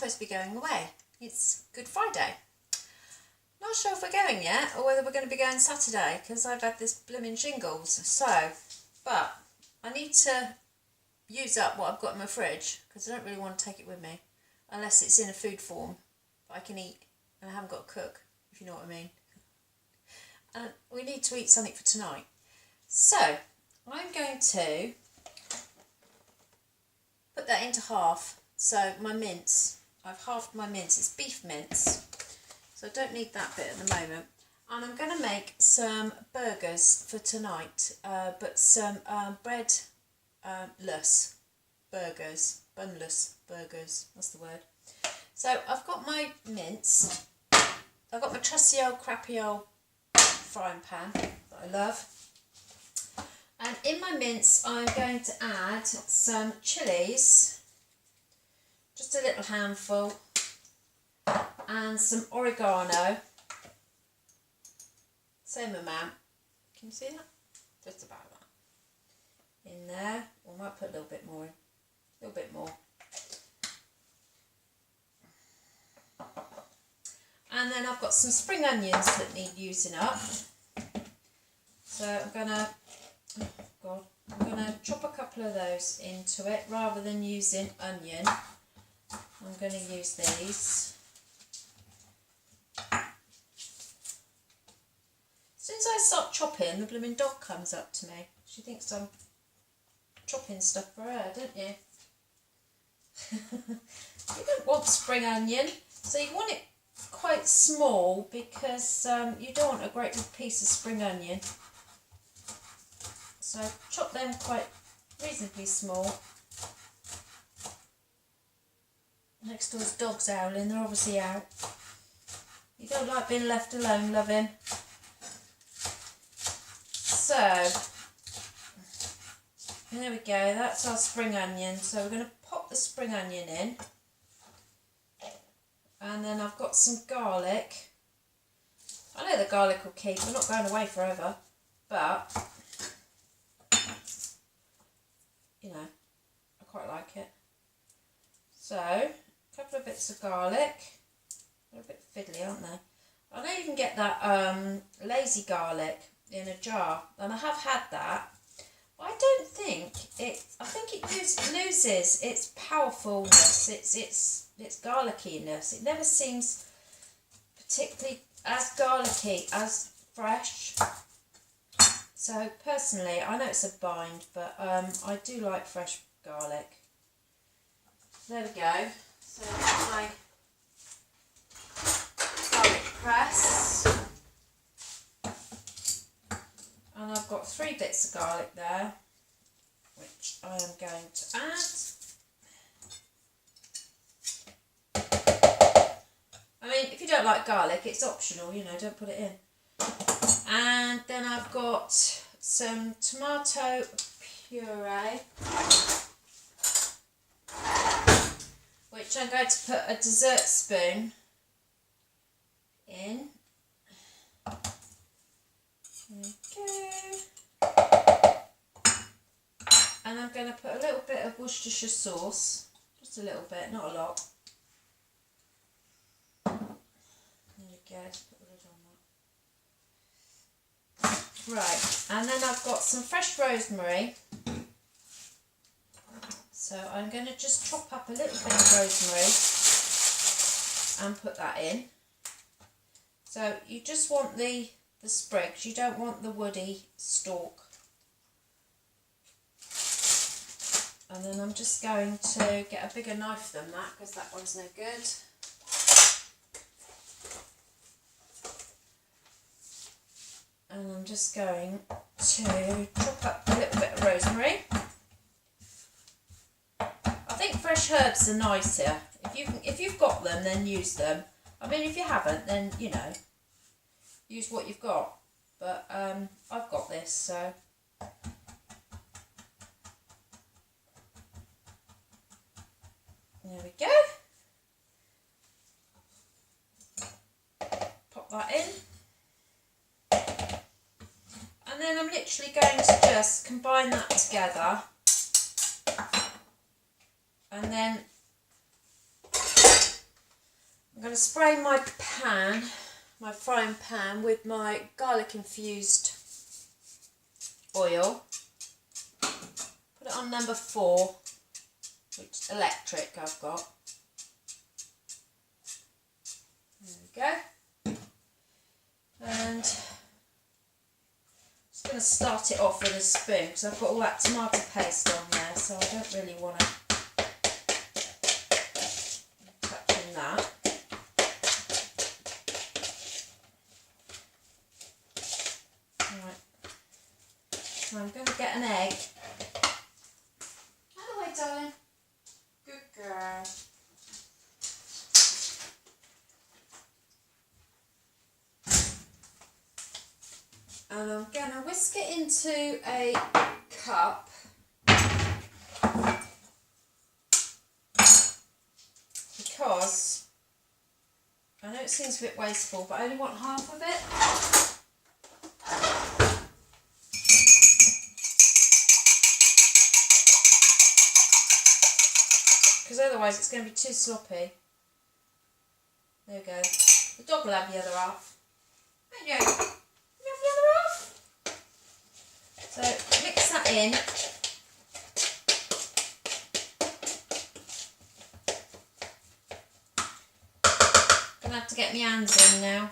supposed to be going away. It's Good Friday. Not sure if we're going yet or whether we're going to be going Saturday because I've had this blooming shingles. So, but I need to use up what I've got in my fridge because I don't really want to take it with me unless it's in a food form that I can eat and I haven't got to cook, if you know what I mean. And we need to eat something for tonight. So, I'm going to put that into half. So my mince, I've halved my mince, it's beef mince. So I don't need that bit at the moment. And I'm going to make some burgers for tonight, but some breadless burgers, bunless burgers, that's the word. So I've got my mince, I've got my trusty old crappy old frying pan that I love. And in my mince I'm going to add some chilies, just a little handful, and some oregano, same amount, can you see that? Just about that. In there, or I might put a little bit more in, a little bit more. And then I've got some spring onions that need using up. So I'm gonna chop a couple of those into it rather than using onion. I'm going to use these. As soon as I start chopping, the blooming dog comes up to me. She thinks I'm chopping stuff for her, don't you? You don't want spring onion, so you want it quite small because you don't want a great big piece of spring onion. So chop them quite reasonably small. Next door's dog's howling, they're obviously out. You don't like being left alone, loving. So, there we go, that's our spring onion. So we're going to pop the spring onion in. And then I've got some garlic. I know the garlic will keep, we're not going away forever. But, you know, I quite like it. So, a couple of bits of garlic. They're a bit fiddly, aren't they? I know you can get that lazy garlic in a jar, and I have had that. But I don't think it. I think it loses its powerfulness, its garlickiness. It never seems particularly as garlicky as fresh. So personally, I know it's a bind, but I do like fresh garlic. There we go. So that's my garlic press. And I've got 3 bits of garlic there, which I am going to add. I mean, if you don't like garlic, it's optional, you know, don't put it in. And then I've got some tomato puree, which I'm going to put a dessert spoon in. There we go. And I'm going to put a little bit of Worcestershire sauce, just a little bit, not a lot. There we go, let's put the lid on that. Right, and then I've got some fresh rosemary. So I'm going to just chop up a little bit of rosemary and put that in. So you just want the sprigs, you don't want the woody stalk. And then I'm just going to get a bigger knife than that because that one's no good. And I'm just going to chop up a little bit of rosemary. I think fresh herbs are nicer. If you've got them, then use them. I mean, if you haven't, then, you know, use what you've got. But I've got this, so. There we go. Pop that in. And then I'm literally going to just combine that together. And then I'm going to spray my pan, my frying pan, with my garlic infused oil. Put it on number 4, which is electric I've got. There we go. And I'm just going to start it off with a spoon because I've got all that tomato paste on there, so I don't really want to touch in that. Right. So I'm going to get an egg. Out of the way, darling. Good girl. And I'm going to whisk it into a cup. Because I know it seems a bit wasteful, but I only want half of it. Because otherwise it's going to be too sloppy. There we go. The dog will have the other half. Won't you? So mix that in. Gonna have to get my hands in now.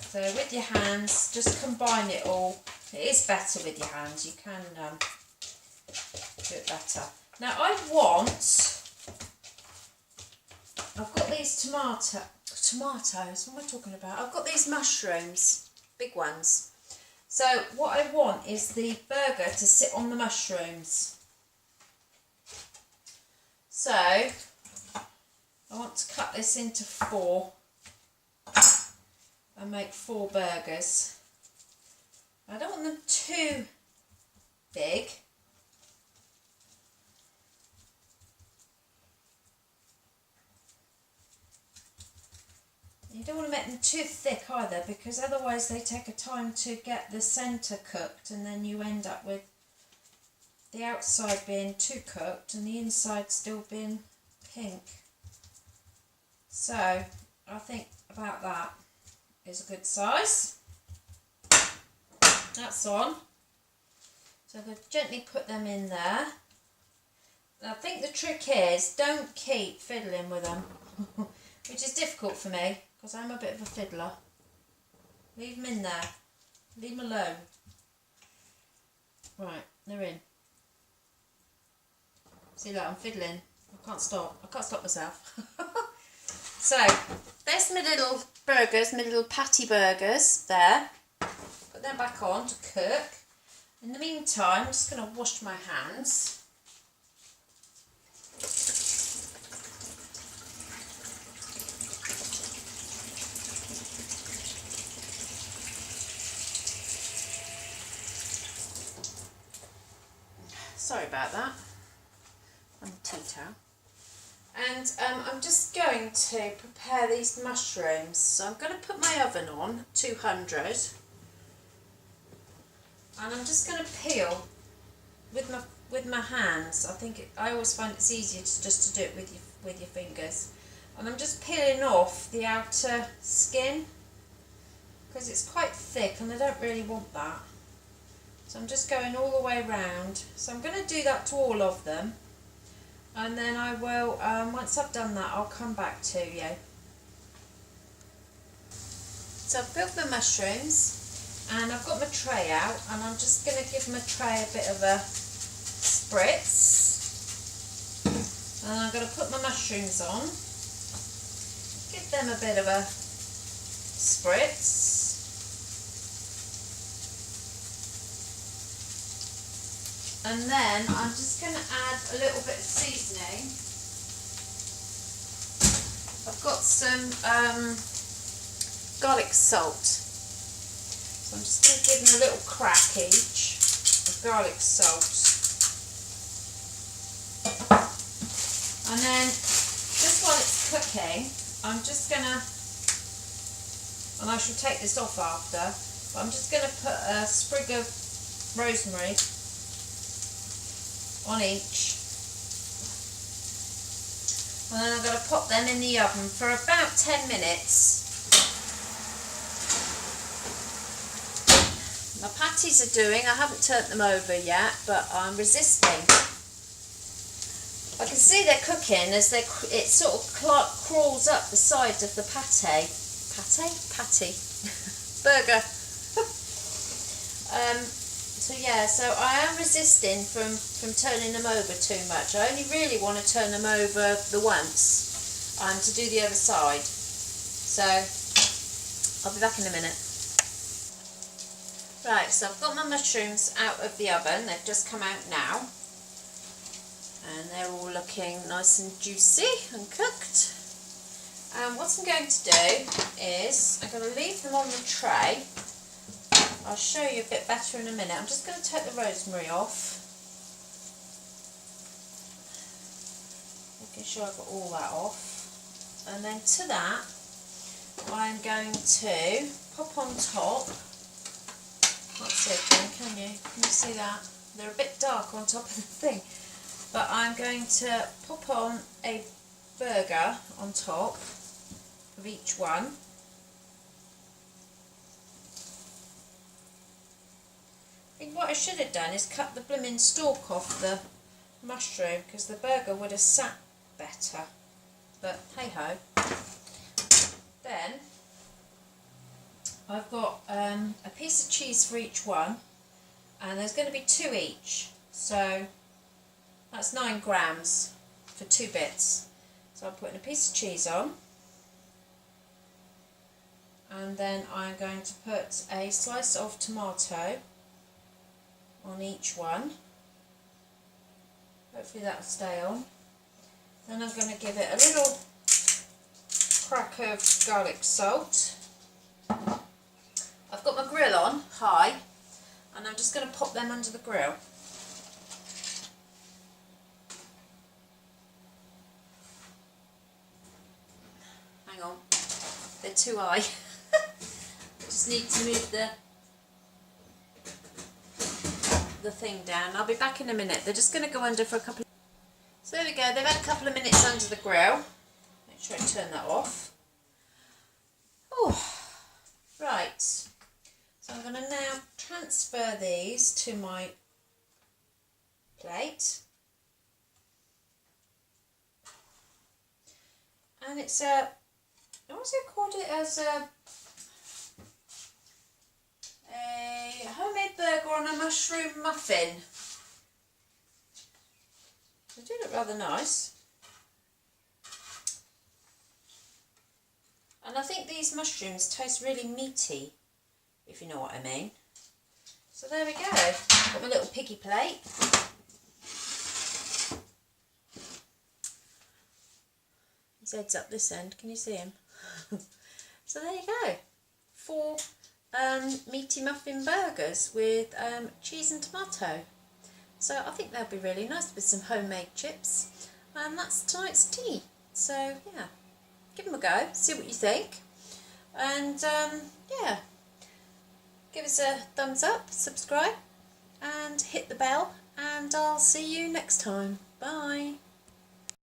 So with your hands, just combine it all. It is better with your hands. You can do it better. Now I've got these tomatoes, what am I talking about? I've got these mushrooms, big ones. So what I want is the burger to sit on the mushrooms. So I want to cut this into 4 and make 4 burgers. I don't want them too big. You don't want to make them too thick either, because otherwise they take a time to get the centre cooked, and then you end up with the outside being too cooked and the inside still being pink. So I think about that is a good size. That's on. So I'm going to gently put them in there. And I think the trick is don't keep fiddling with them, which is difficult for me because I'm a bit of a fiddler. Leave them in there. Leave them alone. Right, they're in. See, look, I'm fiddling. I can't stop. I can't stop myself. So, there's my little burgers, my little patty burgers there. Put them back on to cook. In the meantime, I'm just going to wash my hands. Sorry about that. On the tea towel. And I'm just going to prepare these mushrooms. So I'm going to put my oven on 200, and I'm just going to peel with my hands. I always find it's easier just to do it with your fingers. And I'm just peeling off the outer skin because it's quite thick and I don't really want that. So I'm just going all the way around. So I'm going to do that to all of them. And then I will, once I've done that, I'll come back to you. So I've built the mushrooms and I've got my tray out, and I'm just going to give my tray a bit of a spritz. And I'm going to put my mushrooms on, give them a bit of a spritz. And then I'm just going to add a little bit of seasoning. I've got some garlic salt. So I'm just going to give them a little crack each of garlic salt. And then just while it's cooking, I'm just going to, and I shall take this off after, but I'm just going to put a sprig of rosemary on each. And then I'm going to pop them in the oven for about 10 minutes. My patties are doing, I haven't turned them over yet, but I'm resisting. I can see they're cooking as it sort of crawls up the side of the patty, burger. So yeah, so I am resisting from turning them over too much. I only really want to turn them over the once to do the other side. So I'll be back in a minute. Right, so I've got my mushrooms out of the oven. They've just come out now. And they're all looking nice and juicy and cooked. And what I'm going to do is I'm going to leave them on the tray. I'll show you a bit better in a minute. I'm just going to take the rosemary off. Making sure I've got all that off. And then to that, I'm going to pop on top. Can't see a thing, can you? Can you see that? They're a bit dark on top of the thing. But I'm going to pop on a burger on top of each one. I think what I should have done is cut the blooming stalk off the mushroom, because the burger would have sat better. But hey ho. Then I've got a piece of cheese for each one, and there's going to be 2 each. So that's 9 grams for 2 bits. So I'm putting a piece of cheese on, and then I'm going to put a slice of tomato on each one. Hopefully that'll stay on. Then I'm going to give it a little crack of garlic salt. I've got my grill on high, and I'm just going to pop them under the grill. Hang on, they're too high. Just need to move the thing down. I'll be back in a minute. They're just going to go under for a couple of... So there we go, they've had a couple of minutes under the grill. Make sure I turn that off. Oh, right. So I'm going to now transfer these to my plate. And it's a... what's it called? It as a homemade burger on a mushroom muffin. They do look rather nice. And I think these mushrooms taste really meaty, if you know what I mean. So there we go. Got my little piggy plate. His head's up this end. Can you see him? So there you go. 4 meaty muffin burgers with cheese and tomato. So I think they'll be really nice with some homemade chips. And that's tonight's tea. So yeah, give them a go, see what you think. And yeah, give us a thumbs up, subscribe, and hit the bell. And I'll see you next time. Bye.